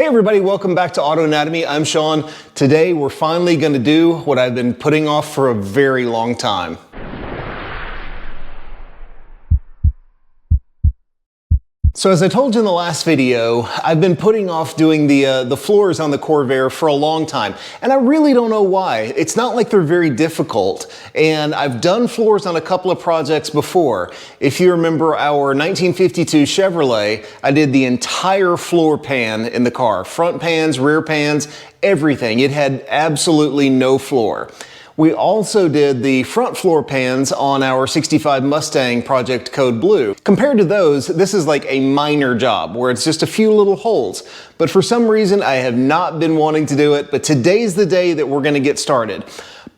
Hey everybody, welcome back to Auto Anatomy. I'm Sean. Today we're finally going to do what I've been putting off for a very long time. So as I told you in the last video, I've been putting off doing the floors on the Corvair for a long time, and I really don't know why. It's not like they're very difficult, and I've done floors on a couple of projects before. If you remember our 1952 Chevrolet, I did the entire floor pan in the car. Front pans, rear pans, everything. It had absolutely no floor. We also did the front floor pans on our 65 Mustang Project Code Blue. Compared to those, this is like a minor job where it's just a few little holes. But for some reason, I have not been wanting to do it, but today's the day that we're gonna get started.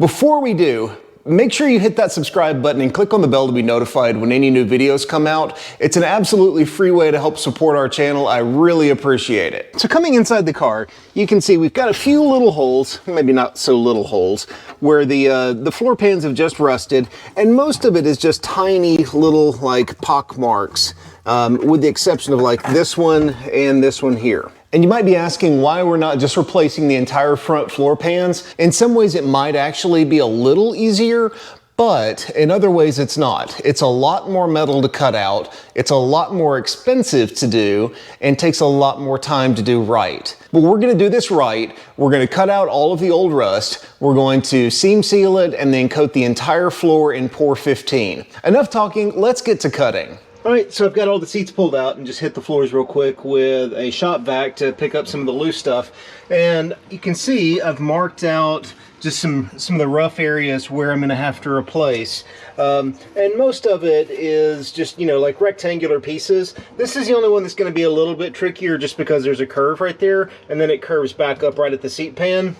Before we do, make sure you hit that subscribe button and click on the bell to be notified when any new videos come out. It's an absolutely free way to help support our channel. I really appreciate it. So coming inside the car, you can see we've got a few little holes, maybe not so little holes, where the floor pans have just rusted, and most of it is just tiny little like pock marks, with the exception of like this one and this one here. And you might be asking why we're not just replacing the entire front floor pans. In some ways it might actually be a little easier, but in other ways it's not. It's a lot more metal to cut out, it's a lot more expensive to do, and takes a lot more time to do right. But we're gonna do this right. We're gonna cut out all of the old rust, we're going to seam seal it, and then coat the entire floor in Pour 15. Enough talking, let's get to cutting. All right, so I've got all the seats pulled out and just hit the floors real quick with a shop vac to pick up some of the loose stuff. And you can see I've marked out just some of the rough areas where I'm gonna have to replace. And most of it is just, you know, like rectangular pieces. This is the only one that's gonna be a little bit trickier just because there's a curve right there, and then it curves back up right at the seat pan.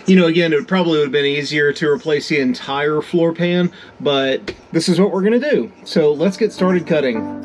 You know, again, it probably would have been easier to replace the entire floor pan, but this is what we're gonna do. So let's get started cutting.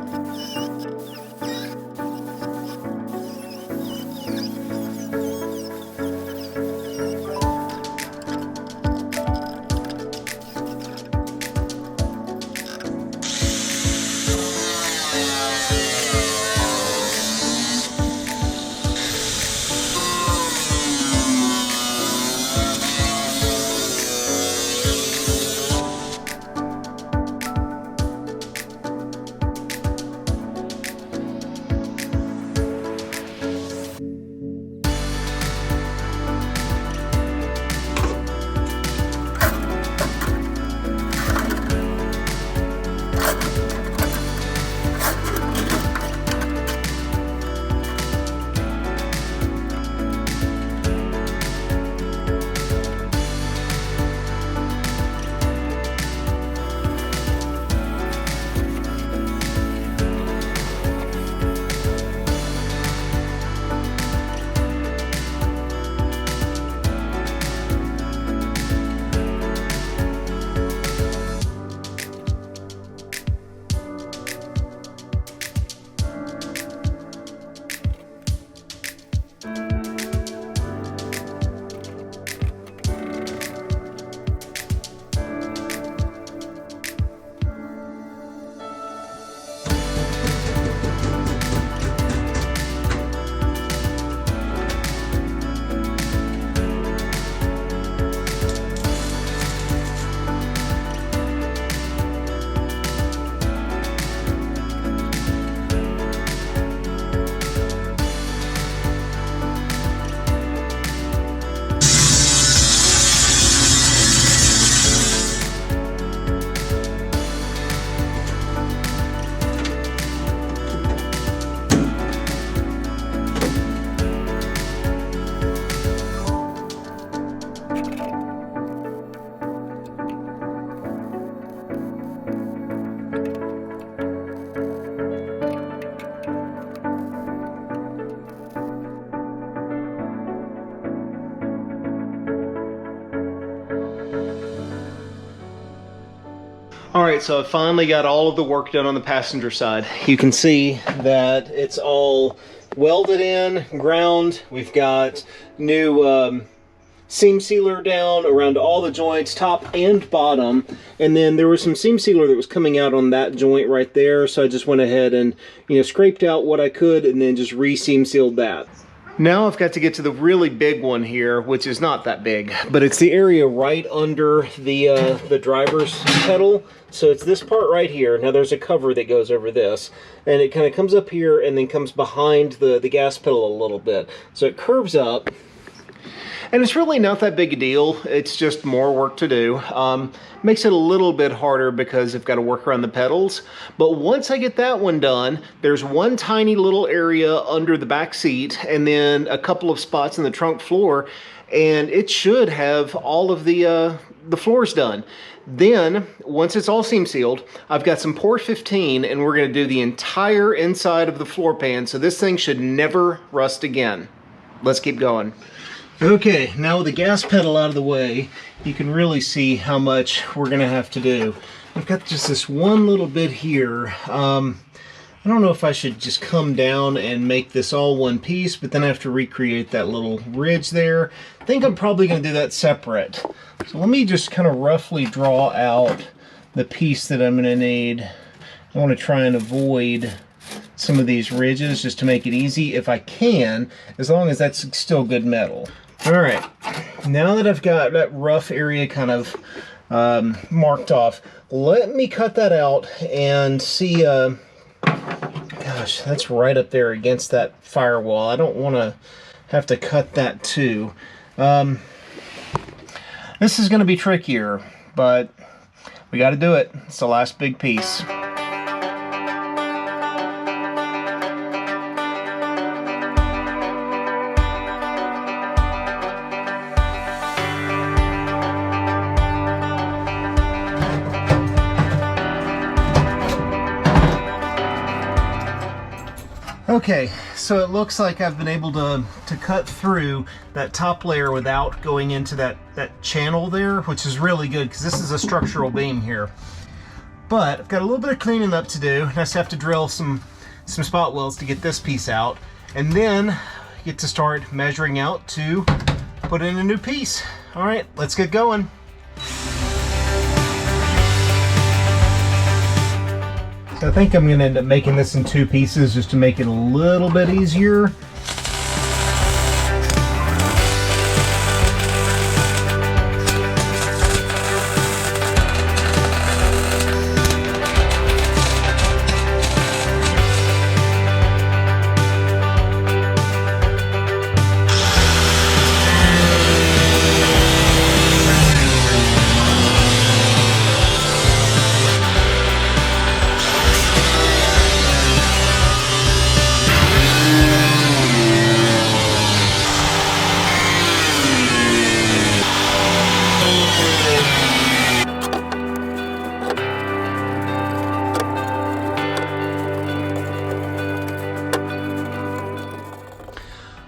All right, so I finally got all of the work done on the passenger side. You can see that it's all welded in, ground. We've got new seam sealer down around all the joints, top and bottom, and then there was some seam sealer that was coming out on that joint right there, so I just went ahead and, you know, scraped out what I could and then just re-seam sealed that. Now I've got to get to the really big one here, which is not that big, but it's the area right under the driver's pedal. So it's this part right here. Now there's a cover that goes over this, and it kind of comes up here and then comes behind the gas pedal a little bit. So it curves up, and it's really not that big a deal. It's just more work to do. Makes it a little bit harder because I've got to work around the pedals. But once I get that one done, there's one tiny little area under the back seat and then a couple of spots in the trunk floor, and it should have all of the floors done. Then, once it's all seam sealed, I've got some Pour 15, and we're going to do the entire inside of the floor pan, so this thing should never rust again. Let's keep going. Okay, now with the gas pedal out of the way, you can really see how much we're going to have to do. I've got just this one little bit here. I don't know if I should just come down and make this all one piece, but then I have to recreate that little ridge there. I think I'm probably going to do that separate. So let me just kind of roughly draw out the piece that I'm going to need. I want to try and avoid some of these ridges just to make it easy if I can, as long as that's still good metal. All right, now that I've got that rough area kind of marked off, let me cut that out and see. Gosh, that's right up there against that firewall. I don't want to have to cut that too. This is going to be trickier, but we got to do it. It's the last big piece. Okay, so it looks like I've been able to cut through that top layer without going into that channel there, which is really good because this is a structural beam here. But I've got a little bit of cleaning up to do. I just have to drill some spot welds to get this piece out, and then get to start measuring out to put in a new piece. All right, let's get going. So I think I'm going to end up making this in two pieces just to make it a little bit easier.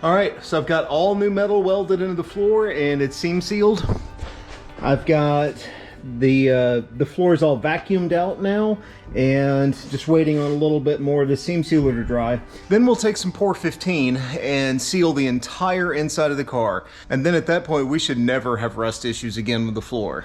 Alright, so I've got all new metal welded into the floor and it's seam sealed. I've got the floor is all vacuumed out now and just waiting on a little bit more of the seam sealer to dry. Then we'll take some Pour 15 and seal the entire inside of the car. And then at that point we should never have rust issues again with the floor.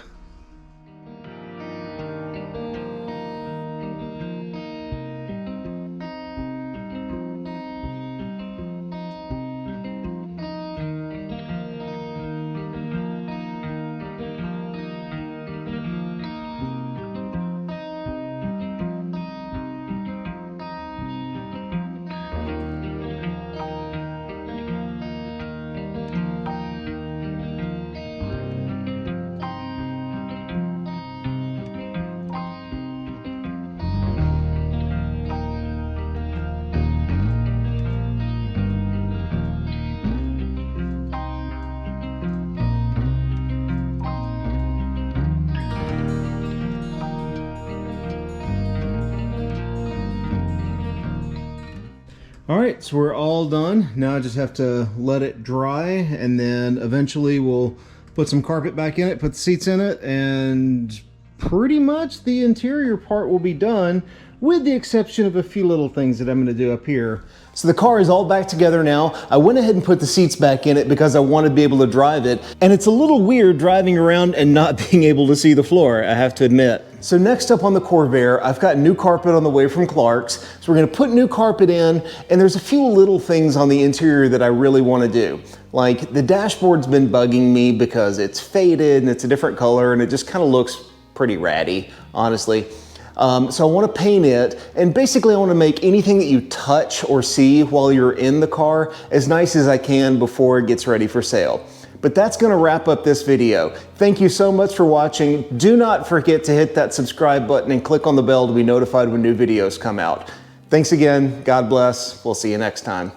Alright, so we're all done. Now I just have to let it dry, and then eventually we'll put some carpet back in it, put the seats in it, and pretty much the interior part will be done. with the exception of a few little things that I'm gonna do up here. So the car is all back together now. I went ahead and put the seats back in it because I wanted to be able to drive it. And it's a little weird driving around and not being able to see the floor, I have to admit. So next up on the Corvair, I've got new carpet on the way from Clark's. So we're gonna put new carpet in, and there's a few little things on the interior that I really wanna do. Like the dashboard's been bugging me because it's faded and it's a different color and it just kind of looks pretty ratty, honestly. So I want to paint it, and basically I want to make anything that you touch or see while you're in the car as nice as I can before it gets ready for sale. But that's going to wrap up this video. Thank you so much for watching. Do not forget to hit that subscribe button and click on the bell to be notified when new videos come out. Thanks again. God bless. We'll see you next time.